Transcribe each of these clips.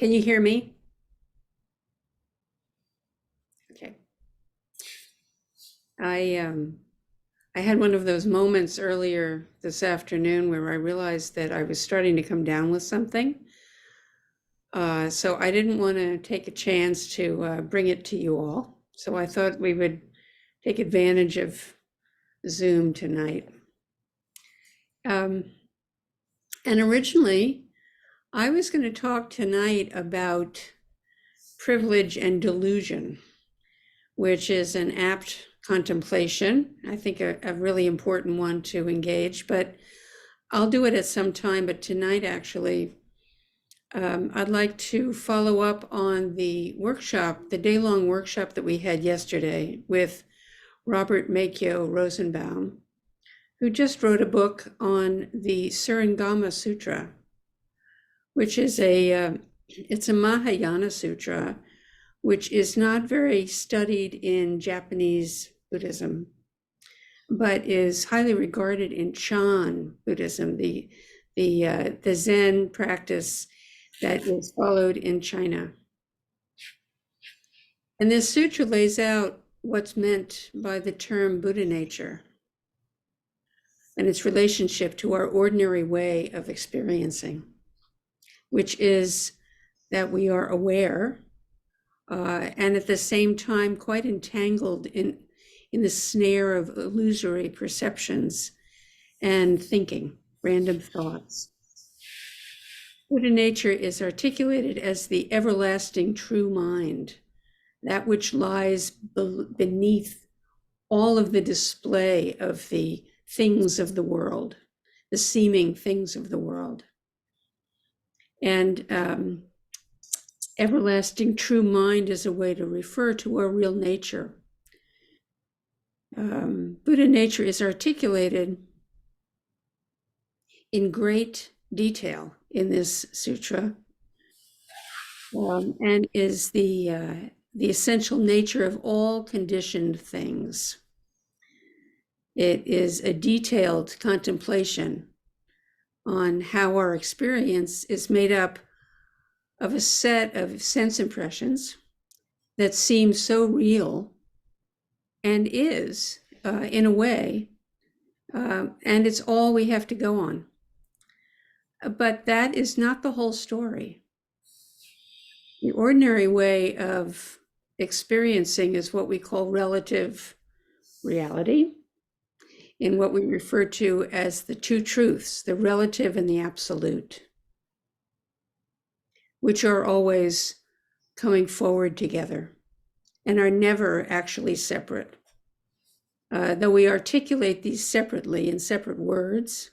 Can you hear me? Okay. I I had one of those moments earlier this afternoon where I realized that I was starting to come down with something. So I didn't want to take a chance to bring it to you all. So I thought we would take advantage of Zoom tonight. Um, and originally, I was going to talk tonight about privilege and delusion, which is an apt contemplation. I think a really important one to engage, but I'll do it at some time. But tonight, actually, I'd like to follow up on the workshop, the day-long workshop that we had yesterday with Robert Makyo Rosenbaum, who just wrote a book on the Surangama Sutra, which is it's a Mahayana sutra, which is not very studied in Japanese Buddhism, but is highly regarded in Chan Buddhism, the Zen practice that is followed in China. And this sutra lays out what's meant by the term Buddha nature and its relationship to our ordinary way of experiencing, which is that we are aware and at the same time quite entangled in the snare of illusory perceptions and thinking, random thoughts. Buddha nature is articulated as the everlasting true mind, that which lies beneath all of the display of the things of the world, the seeming things of the world. And everlasting true mind is a way to refer to our real nature. Buddha nature is articulated in great detail in this sutra, and is the essential nature of all conditioned things. It is a detailed contemplation on how our experience is made up of a set of sense impressions that seem so real and is, in a way, and it's all we have to go on. But that is not the whole story. The ordinary way of experiencing is what we call relative reality, in what we refer to as the two truths, the relative and the absolute, which are always coming forward together and are never actually separate. Though we articulate these separately in separate words,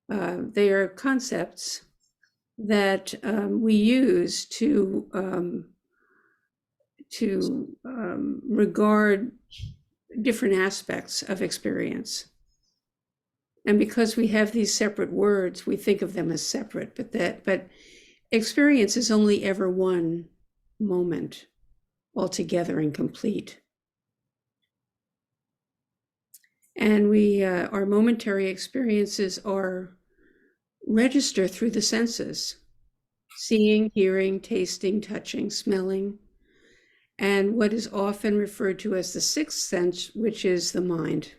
they are concepts that we use to regard different aspects of experience. And because we have these separate words, we think of them as separate, but experience is only ever one moment altogether and complete. And our momentary experiences are registered through the senses: seeing, hearing, tasting, touching, smelling, and what is often referred to as the sixth sense, which is the mind,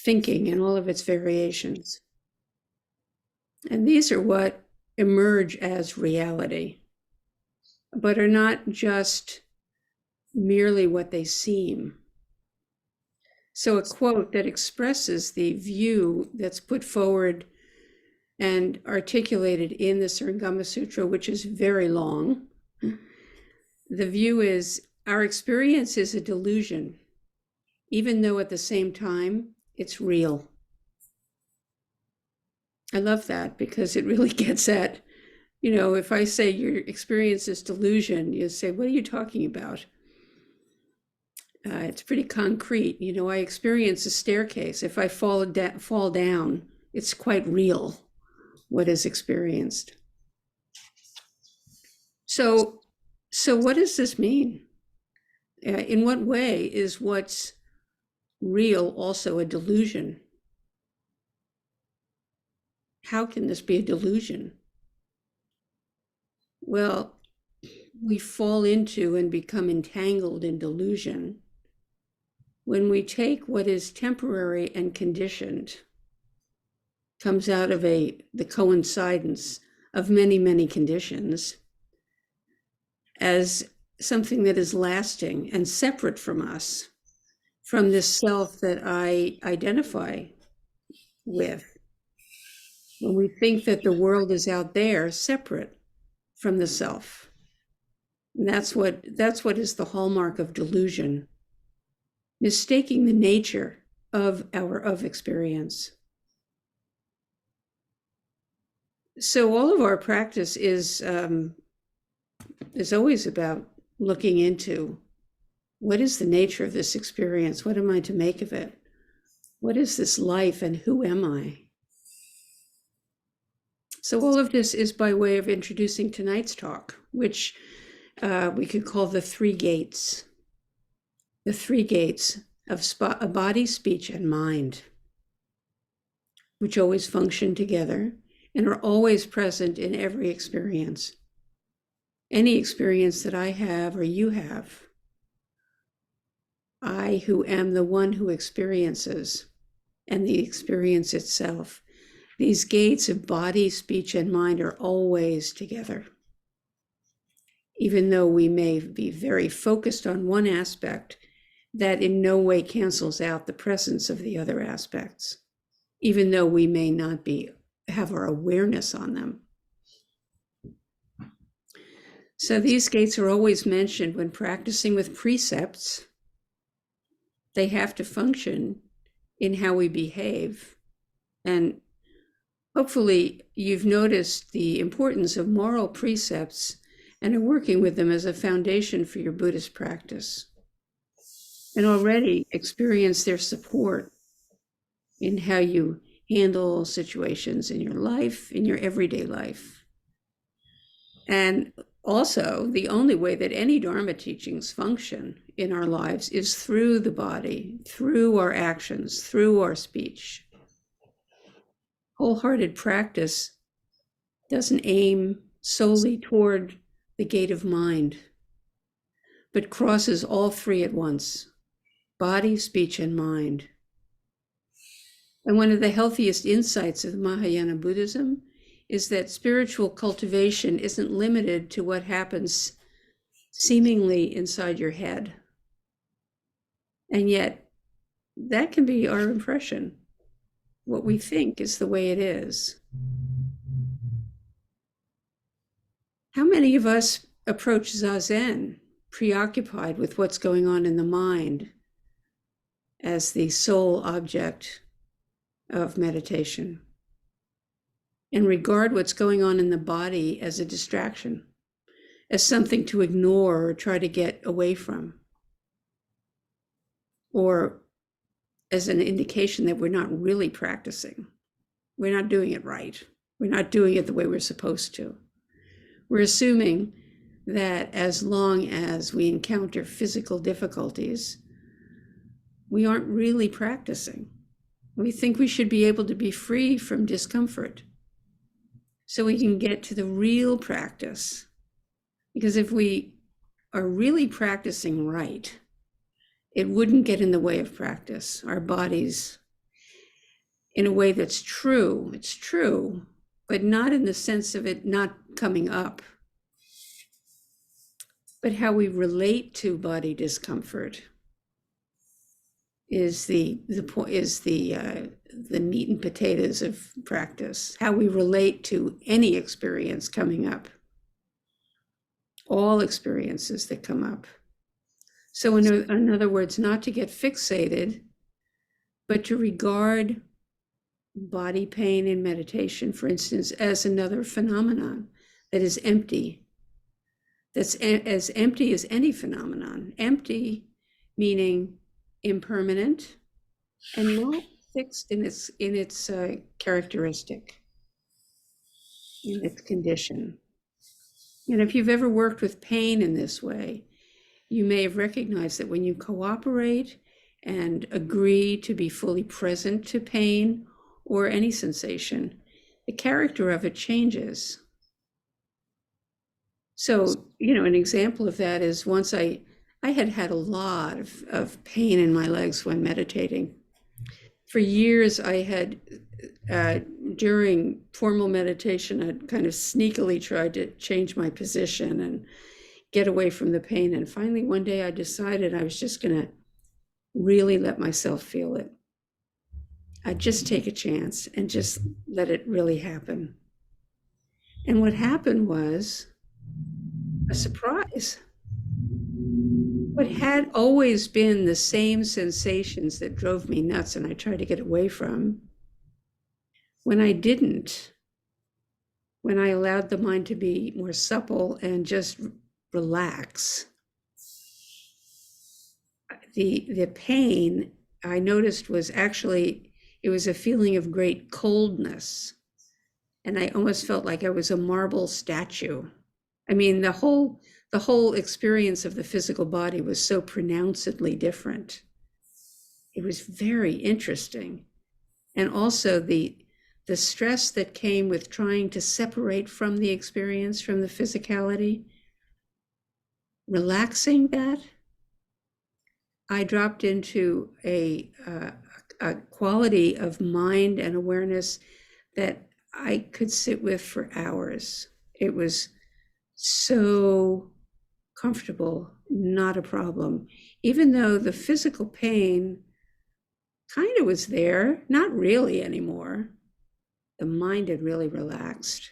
thinking in all of its variations. And these are what emerge as reality, but are not just merely what they seem. So a quote that expresses the view that's put forward and articulated in the Surangama Sutra, which is very long. The view is our experience is a delusion, even though at the same time it's real. I love that because it really gets at, if I say your experience is delusion, you say, what are you talking about? It's pretty concrete. I experience a staircase. If I fall down, it's quite real what is experienced. So what does this mean? In what way is what's real also a delusion? How can this be a delusion? Well, we fall into and become entangled in delusion when we take what is temporary and conditioned, comes out of the coincidence of many, many conditions, as something that is lasting and separate from us, from this self that I identify with. When we think that the world is out there, separate from the self. And that's what is the hallmark of delusion, mistaking the nature of experience. So all of our practice is always about looking into what is the nature of this experience? What am I to make of it? What is this life and who am I? So all of this is by way of introducing tonight's talk, which we could call the three gates of body, speech, and mind, which always function together and are always present in every experience. Any experience that I have or you have, I who am the one who experiences, and the experience itself, these gates of body, speech, and mind are always together. Even though we may be very focused on one aspect, that in no way cancels out the presence of the other aspects, even though we may not have our awareness on them. So these gates are always mentioned when practicing with precepts. They have to function in how we behave. And hopefully you've noticed the importance of moral precepts and are working with them as a foundation for your Buddhist practice, and already experience their support in how you handle situations in your life, in your everyday life. And also, the only way that any Dharma teachings function in our lives is through the body, through our actions, through our speech. Wholehearted practice doesn't aim solely toward the gate of mind, but crosses all three at once: body, speech, and mind. And one of the healthiest insights of Mahayana Buddhism is that spiritual cultivation isn't limited to what happens seemingly inside your head. And yet, that can be our impression. What we think is the way it is. How many of us approach Zazen preoccupied with what's going on in the mind as the sole object of meditation, and regard what's going on in the body as a distraction, as something to ignore or try to get away from, or as an indication that we're not really practicing? We're not doing it right. We're not doing it the way we're supposed to. We're assuming that as long as we encounter physical difficulties, we aren't really practicing. We think we should be able to be free from discomfort so we can get to the real practice. Because if we are really practicing right, it wouldn't get in the way of practice. Our bodies, in a way that's true, it's true, but not in the sense of it not coming up, but how we relate to body discomfort is the meat and potatoes of practice. How we relate to any experience coming up, all experiences that come up. So in other words, not to get fixated, but to regard body pain in meditation, for instance, as another phenomenon that is empty. That's as empty as any phenomenon. Empty meaning impermanent and not fixed in its characteristic, in its condition. And if you've ever worked with pain in this way, you may have recognized that when you cooperate and agree to be fully present to pain or any sensation, the character of it changes. So, an example of that is once I had had a lot of pain in my legs when meditating. For years, I had, uh, during formal meditation, I'd kind of sneakily tried to change my position and get away from the pain. And finally, one day, I decided I was just going to really let myself feel it. I'd just take a chance and just let it really happen. And what happened was a surprise. What had always been the same sensations that drove me nuts and I tried to get away from, when I didn't, when I allowed the mind to be more supple and just relax, the pain I noticed was actually, it was a feeling of great coldness. And I almost felt like I was a marble statue. I mean, the whole experience of the physical body was so pronouncedly different. It was very interesting. And also the stress that came with trying to separate from the experience, from the physicality, relaxing that, I dropped into a quality of mind and awareness that I could sit with for hours. It was so comfortable, not a problem. Even though the physical pain kind of was there, not really anymore. The mind had really relaxed.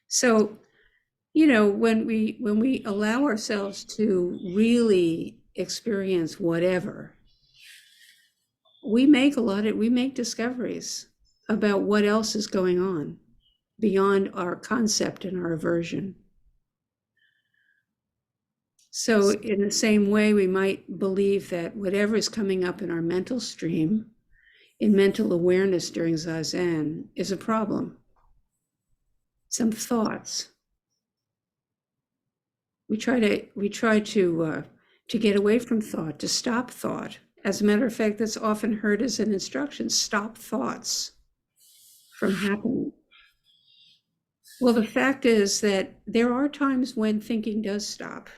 So, when we allow ourselves to really experience whatever, we make discoveries about what else is going on beyond our concept and our aversion. So in the same way, we might believe that whatever is coming up in our mental stream, in mental awareness during Zazen, is a problem. Some thoughts. We try to get away from thought, to stop thought. As a matter of fact, that's often heard as an instruction: stop thoughts from happening. Well, the fact is that there are times when thinking does stop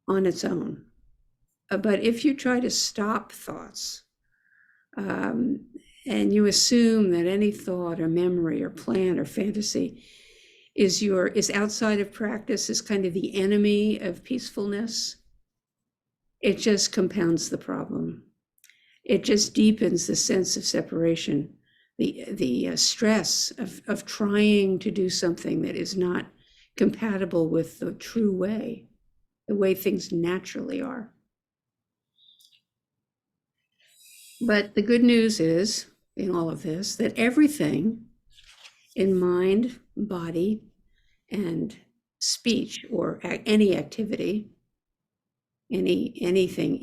on its own. But if you try to stop thoughts, um, and you assume that any thought or memory or plan or fantasy is outside of practice, is kind of the enemy of peacefulness, it just compounds the problem. It just deepens the sense of separation, the stress of trying to do something that is not compatible with the true way, the way things naturally are. But the good news is, in all of this, that everything in mind, body, and speech, or any activity, anything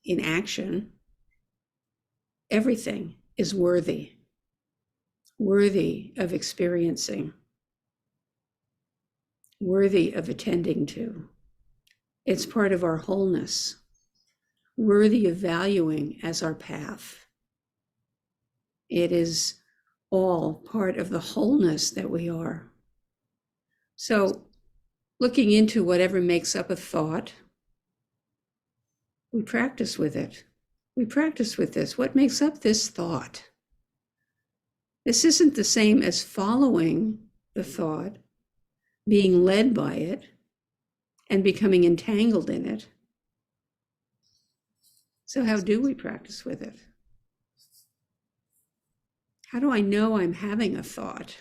in action, everything is worthy of experiencing, worthy of attending to. It's part of our wholeness, worthy of valuing as our path. It is all part of the wholeness that we are. So, looking into whatever makes up a thought, we practice with it. We practice with this. What makes up this thought? This isn't the same as following the thought, being led by it, and becoming entangled in it. So how do we practice with it? How do I know I'm having a thought?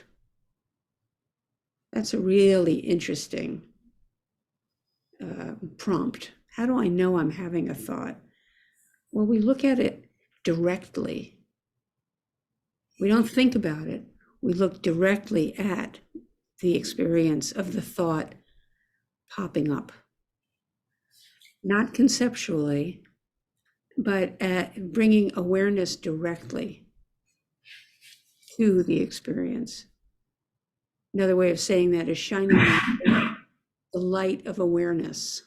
That's a really interesting prompt. How do I know I'm having a thought? Well, we look at it directly. We don't think about it. We look directly at the experience of the thought popping up. Not conceptually, but at bringing awareness directly to the experience. Another way of saying that is shining the light of awareness.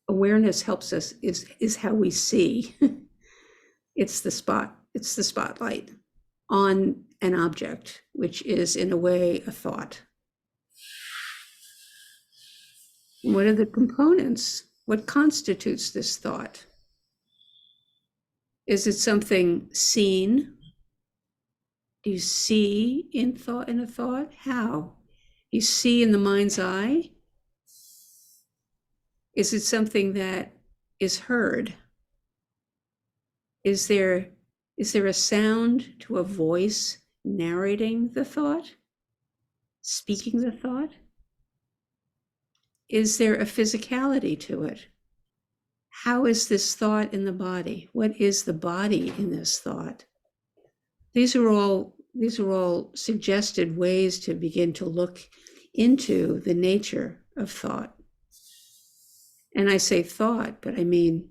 Awareness helps us, is how we see. It's the spotlight on an object, which is in a way a thought. What are the components? What constitutes this thought? Is it something seen? Do you see in a thought? How? You see in the mind's eye? Is it something that is heard? Is there a sound to a voice narrating the thought, speaking the thought? Is there a physicality to it? How is this thought in the body? What is the body in this thought? These are all suggested ways to begin to look into the nature of thought. And I say thought, but I mean,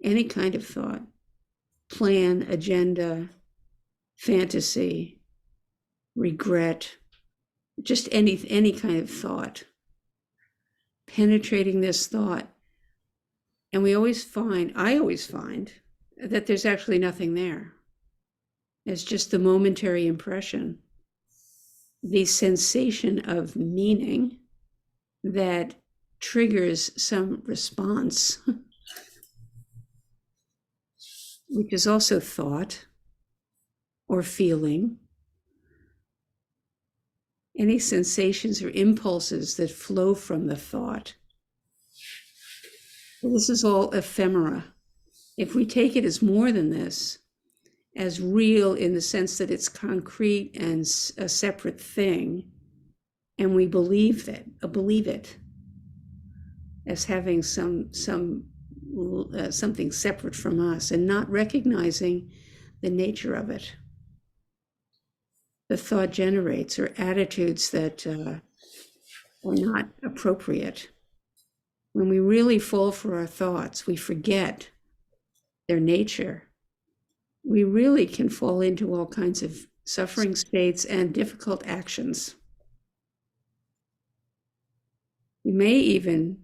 any kind of thought, plan, agenda, fantasy, regret, just any kind of thought, penetrating this thought. And I always find that there's actually nothing there. It's just the momentary impression, the sensation of meaning that triggers some response, which is also thought or feeling. Any sensations or impulses that flow from the thought. This is all ephemera. If we take it as more than this, as real in the sense that it's concrete and a separate thing, and we believe it as having something separate from us, and not recognizing the nature of it, the thought generates, or attitudes that are not appropriate. When we really fall for our thoughts, we forget their nature. We really can fall into all kinds of suffering states and difficult actions. We may even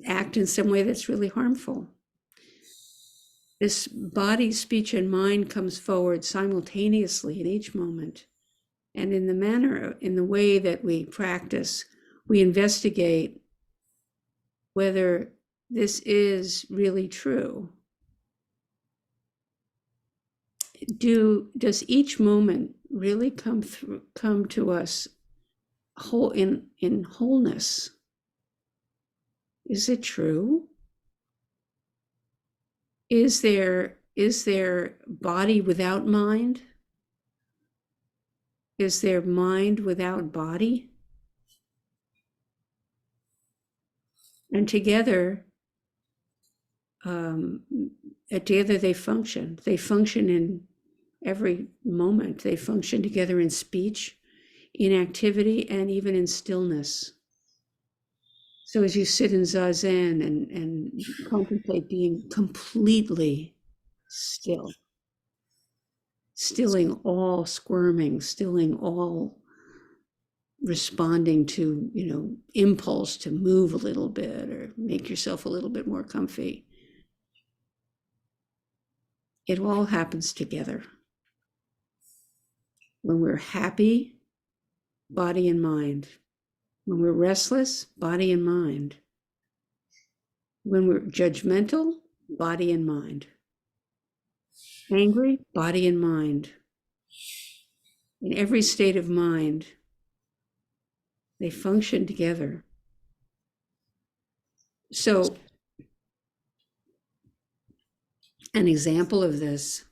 act in some way that's really harmful. This body, speech, and mind comes forward simultaneously at each moment. And in the way that we practice, we investigate whether this is really true. Does each moment really come to us whole in wholeness? Is it true? Is there body without mind? Is there mind without body? And together they function. They function in every moment. They function together in speech, in activity, and even in stillness. So as you sit in zazen and contemplate being completely still, stilling all squirming, stilling all responding to, impulse to move a little bit or make yourself a little bit more comfy. It all happens together. When we're happy, body and mind. When we're restless, body and mind. When we're judgmental, body and mind. Angry, body and mind. In every state of mind, they function together. So, an example of this.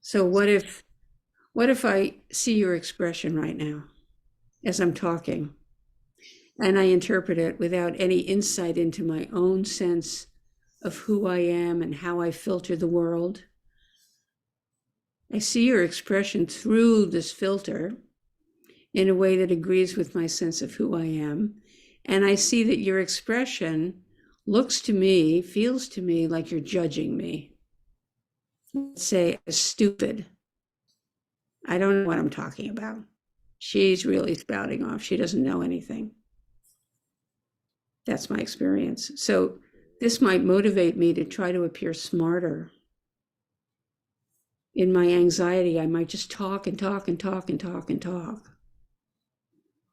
So what if I see your expression right now as I'm talking, and I interpret it without any insight into my own sense of who I am and how I filter the world? I see your expression through this filter in a way that agrees with my sense of who I am. And I see that your expression looks to me, feels to me like you're judging me. Let's say, stupid. I don't know what I'm talking about. She's really spouting off. She doesn't know anything. That's my experience. So this might motivate me to try to appear smarter. In my anxiety, I might just talk and talk and talk and talk and talk.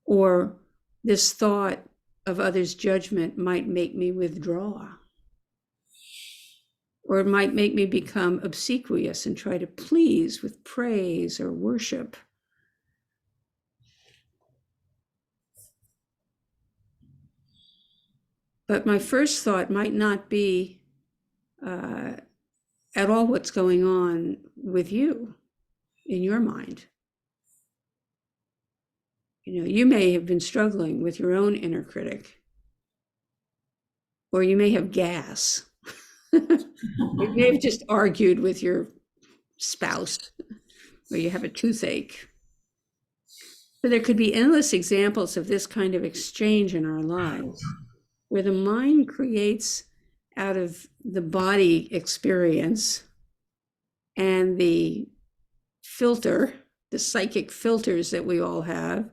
Or this thought of others' judgment might make me withdraw. Or it might make me become obsequious and try to please with praise or worship. But my first thought might not be at all what's going on with you in your mind. You know, you may have been struggling with your own inner critic, or you may have gas. You may have just argued with your spouse, or you have a toothache. So there could be endless examples of this kind of exchange in our lives, where the mind creates out of the body experience and the filter, the psychic filters that we all have.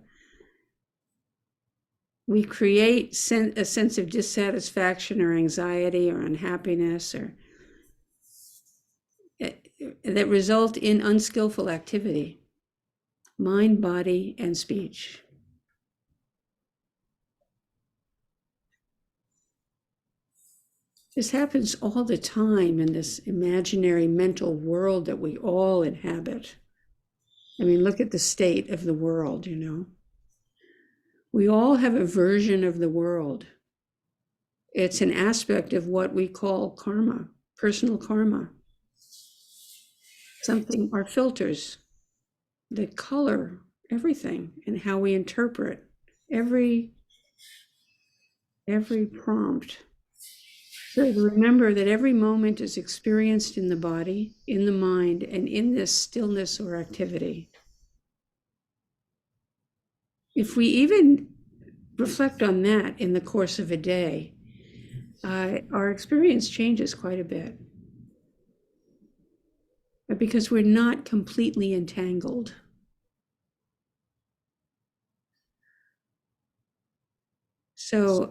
We create a sense of dissatisfaction or anxiety or unhappiness or that result in unskillful activity, mind, body, and speech. This happens all the time in this imaginary mental world that we all inhabit. I mean, look at the state of the world, you know. We all have a version of the world. It's an aspect of what we call karma, personal karma. Something, our filters that color everything and how we interpret every prompt. So to remember that every moment is experienced in the body, in the mind, and in this stillness or activity. If we even reflect on that in the course of a day, our experience changes quite a bit. Because we're not completely entangled. So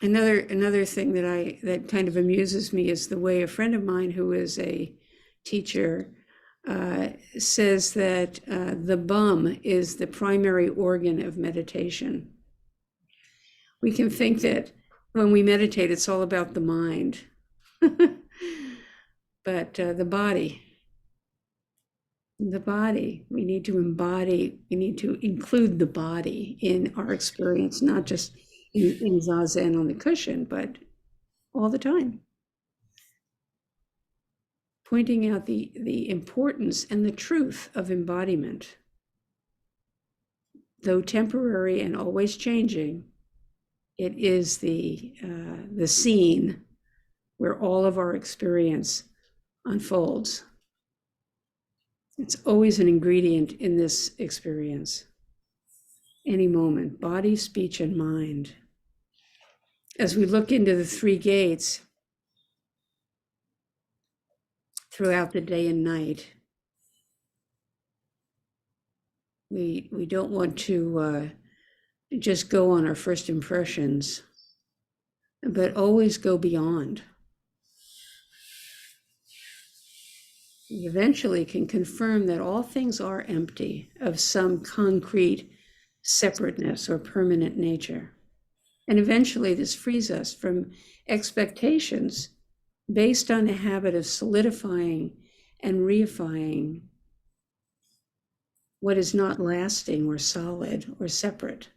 another thing that kind of amuses me is the way a friend of mine who is a teacher says that the bum is the primary organ of meditation. We can think that when we meditate, it's all about the mind, but the body, we need to embody, we need to include the body in our experience, not just in zazen on the cushion, but all the time. Pointing out the importance and the truth of embodiment. Though temporary and always changing, it is the scene where all of our experience unfolds. It's always an ingredient in this experience. Any moment, body, speech, and mind. As we look into the three gates throughout the day and night, we don't want to just go on our first impressions, but always go beyond. We eventually can confirm that all things are empty of some concrete separateness or permanent nature. And eventually this frees us from expectations based on a habit of solidifying and reifying what is not lasting or solid or separate,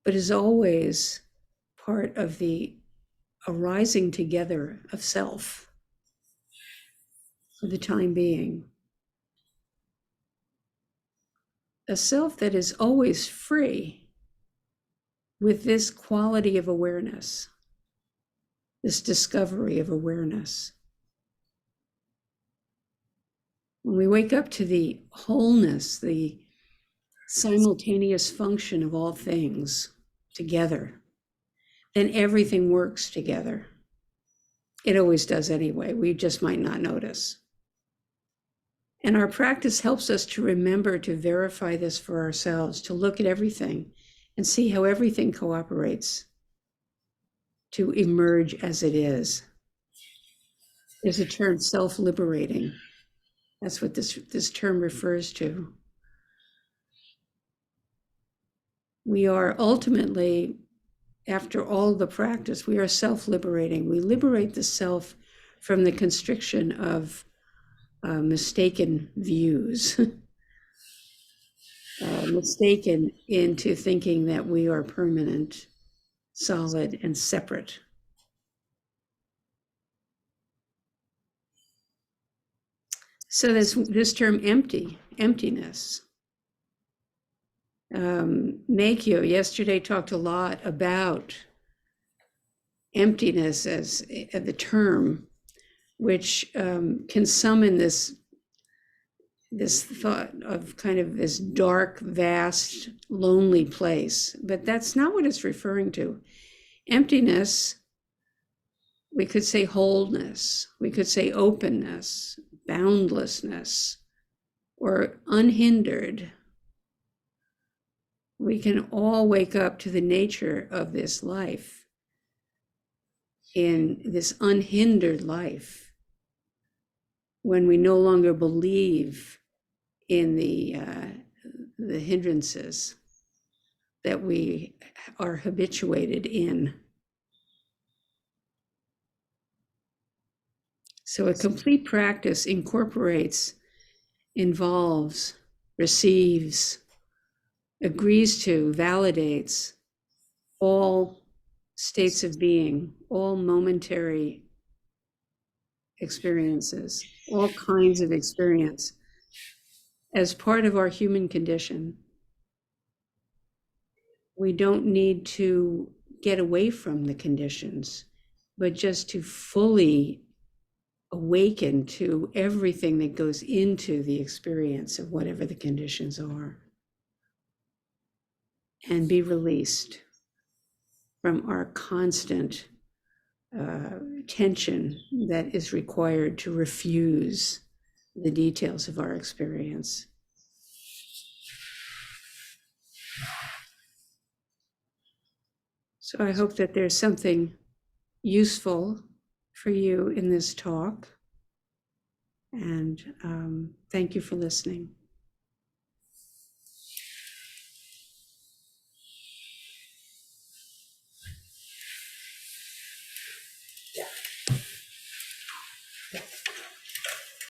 but is always part of the arising together of self for the time being. A self that is always free with this quality of awareness, this discovery of awareness. When we wake up to the wholeness, the simultaneous function of all things together, then everything works together. It always does anyway, we just might not notice. And our practice helps us to remember to verify this for ourselves, to look at everything and see how everything cooperates to emerge as it is. There's a term, self-liberating. That's what this term refers to. we are ultimately, after all the practice, we are self-liberating. We liberate the self from the constriction of mistaken views, mistaken into thinking that we are permanent, solid, and separate. So this term emptiness. Makyo yesterday talked a lot about emptiness as the term, which can summon this thought of kind of this dark, vast, lonely place. But that's not what it's referring to. Emptiness, we could say wholeness, we could say openness, boundlessness, or unhindered. We can all wake up to the nature of this life, in this unhindered life, when we no longer believe in the hindrances that we are habituated in. So a complete practice incorporates, involves, receives, agrees to, validates all states of being, all momentary experiences, all kinds of experience as part of our human condition. We don't need to get away from the conditions, but just to fully awaken to everything that goes into the experience of whatever the conditions are, and be released from our constant tension that is required to refuse the details of our experience. So I hope that there's something useful for you in this talk, and thank you for listening.